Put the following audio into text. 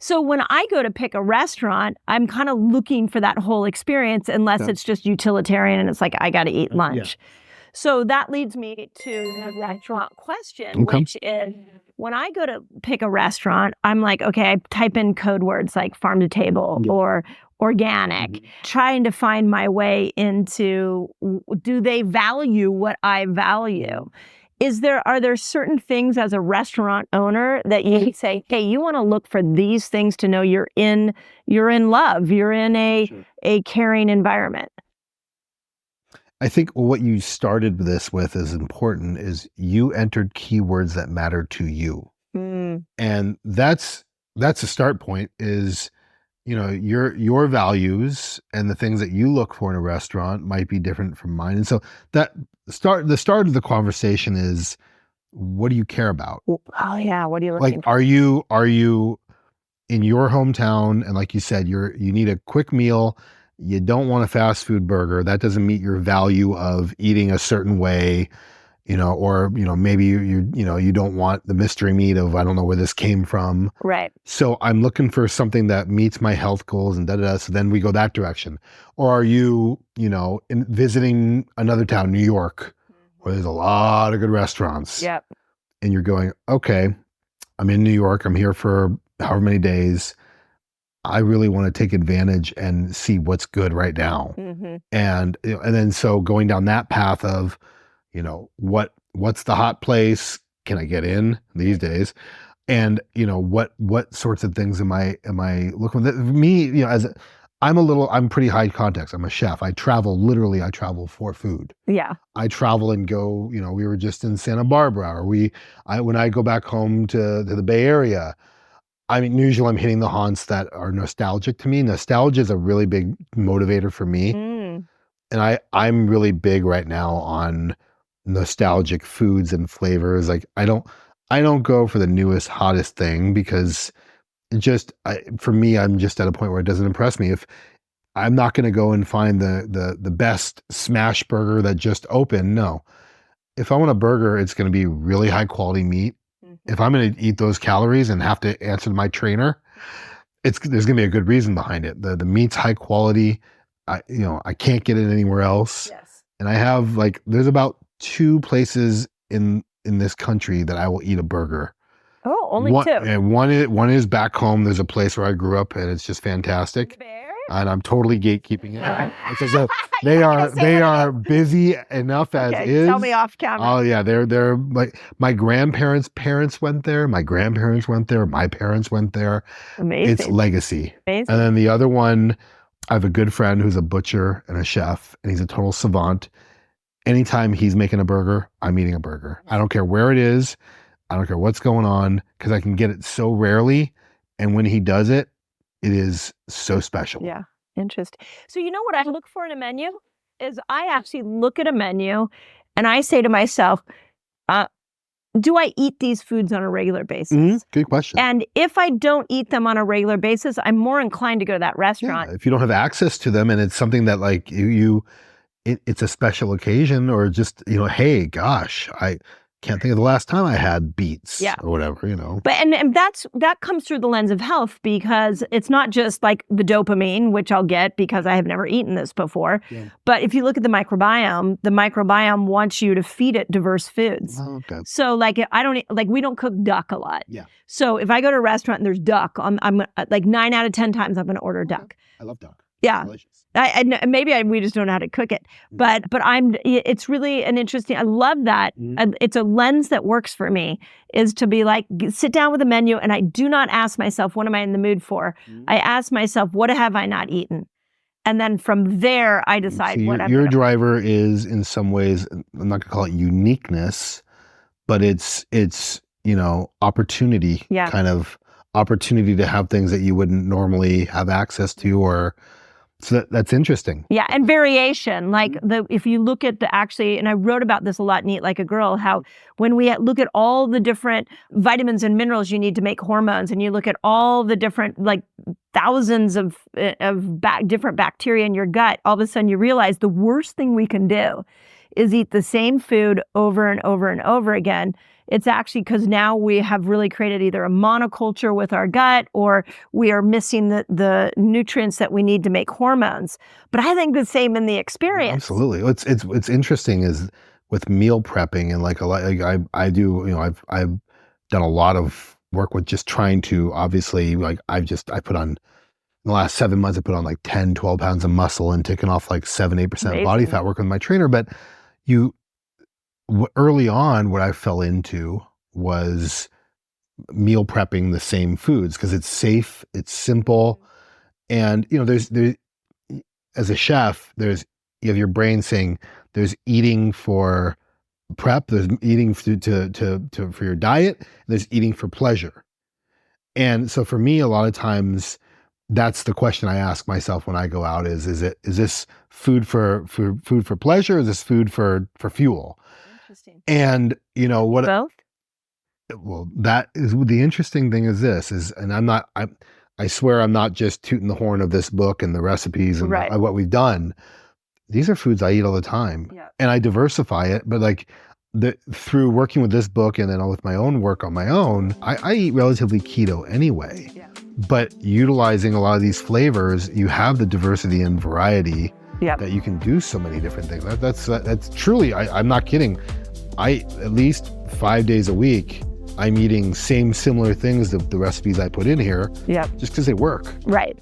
So when I go to pick a restaurant, I'm kind of looking for that whole experience, unless it's just utilitarian and it's like, I got to eat lunch. Yeah. So that leads me to the restaurant question, which is, when I go to pick a restaurant, I'm like, okay, I type in code words like farm to table or organic, trying to find my way into, do they value what I value? Are there certain things as a restaurant owner that you say, hey, you want to look for these things to know you're in love, you're in a caring environment? I think what you started this with is important, is you entered keywords that matter to you. And that's a start point, is, your values and the things that you look for in a restaurant might be different from mine. And so the start of the conversation is, what do you care about? Oh yeah. What are you looking for? Are you in your hometown, and like you said, you need a quick meal. You don't want a fast food burger. That doesn't meet your value of eating a certain way, or, maybe you don't want the mystery meat of, I don't know where this came from. Right. So I'm looking for something that meets my health goals and so then we go that direction. Or are you, visiting another town, New York, where there's a lot of good restaurants. Yep. And you're going, okay, I'm in New York. I'm here for however many days. I really want to take advantage and see what's good right now. And then so going down that path of, what's the hot place? Can I get in these days? And, what sorts of things am I looking for? Me, I'm pretty high context. I'm a chef. I travel for food. Yeah. I travel and go, we were just in Santa Barbara, or when I go back home to the Bay Area, I mean, usually I'm hitting the haunts that are nostalgic to me. Nostalgia is a really big motivator for me. And I'm really big right now on nostalgic foods and flavors. Like I don't go for the newest, hottest thing, because for me, I'm just at a point where it doesn't impress me. If I'm not going to go and find the best smash burger that just opened, no. If I want a burger, it's going to be really high quality meat. If I'm going to eat those calories and have to answer to my trainer, there's going to be a good reason behind it. The meat's high quality. I can't get it anywhere else. Yes. And I have there's about 2 places in this country that I will eat a burger. Oh, only 2. And one is back home. There's a place where I grew up, and it's just fantastic. And I'm totally gatekeeping it. Because they are busy enough as is. Tell me off camera. Oh yeah, they're like, my grandparents' parents went there. My grandparents went there. My parents went there. Amazing. It's legacy. Amazing. And then the other one, I have a good friend who's a butcher and a chef, and he's a total savant. Anytime he's making a burger, I'm eating a burger. I don't care where it is. I don't care what's going on, because I can get it so rarely. And when he does it, it is so special. Yeah. Interesting. So you know what I look for in a menu is, I actually look at a menu and I say to myself, do I eat these foods on a regular basis? Good question. And if I don't eat them on a regular basis, I'm more inclined to go to that restaurant. Yeah, if you don't have access to them, and it's something that it's a special occasion, or just, hey, gosh, I can't think of the last time I had beets or whatever, But and that comes through the lens of health, because it's not just like the dopamine, which I'll get because I have never eaten this before. Yeah. But if you look at the microbiome wants you to feed it diverse foods. Oh, okay. So we don't cook duck a lot. Yeah. So if I go to a restaurant and there's duck, I'm like 9 out of 10 times I'm going to order duck. I love duck. Yeah. Delicious. We just don't know how to cook it, but it's really an interesting, I love that. It's a lens that works for me, is to be like, sit down with a menu, and I do not ask myself, what am I in the mood for? I ask myself, what have I not eaten? And then from there, I decide your driver is, in some ways, I'm not gonna call it uniqueness, but it's opportunity, kind of opportunity to have things that you wouldn't normally have access to, or so that's interesting. Yeah, and variation. Like if you look at and I wrote about this a lot in Eat Like a Girl, how when we look at all the different vitamins and minerals you need to make hormones, and you look at all the different, thousands of different bacteria in your gut, all of a sudden you realize the worst thing we can do is eat the same food over and over and over again. It's actually because now we have really created either a monoculture with our gut, or we are missing the nutrients that we need to make hormones. But I think the same in the experience. Absolutely. What's interesting is with meal prepping, and like a lot, like I do, I've done a lot of work with just trying to, obviously, like I put on, in the last 7 months, I put on like 10, 12 pounds of muscle and taken off like 7-8% body fat working with my trainer. But early on, what I fell into was meal prepping the same foods because it's safe, it's simple. And, there's as a chef, you have your brain saying there's eating for prep, there's eating for your diet, and there's eating for pleasure. And so for me, a lot of times, that's the question I ask myself when I go out: is this food for pleasure? Or is this food for fuel? Interesting. And what? Both. Well, that is the interesting thing. And I swear I'm not just tooting the horn of this book and the recipes and what we've done. These are foods I eat all the time, and I diversify it. But like through working with this book and then with my own work on my own, I eat relatively keto anyway. Yeah. But utilizing a lot of these flavors, you have the diversity and variety that you can do so many different things. That's truly, I'm not kidding. At least 5 days a week, I'm eating similar things, the recipes I put in here, just because they work. Right.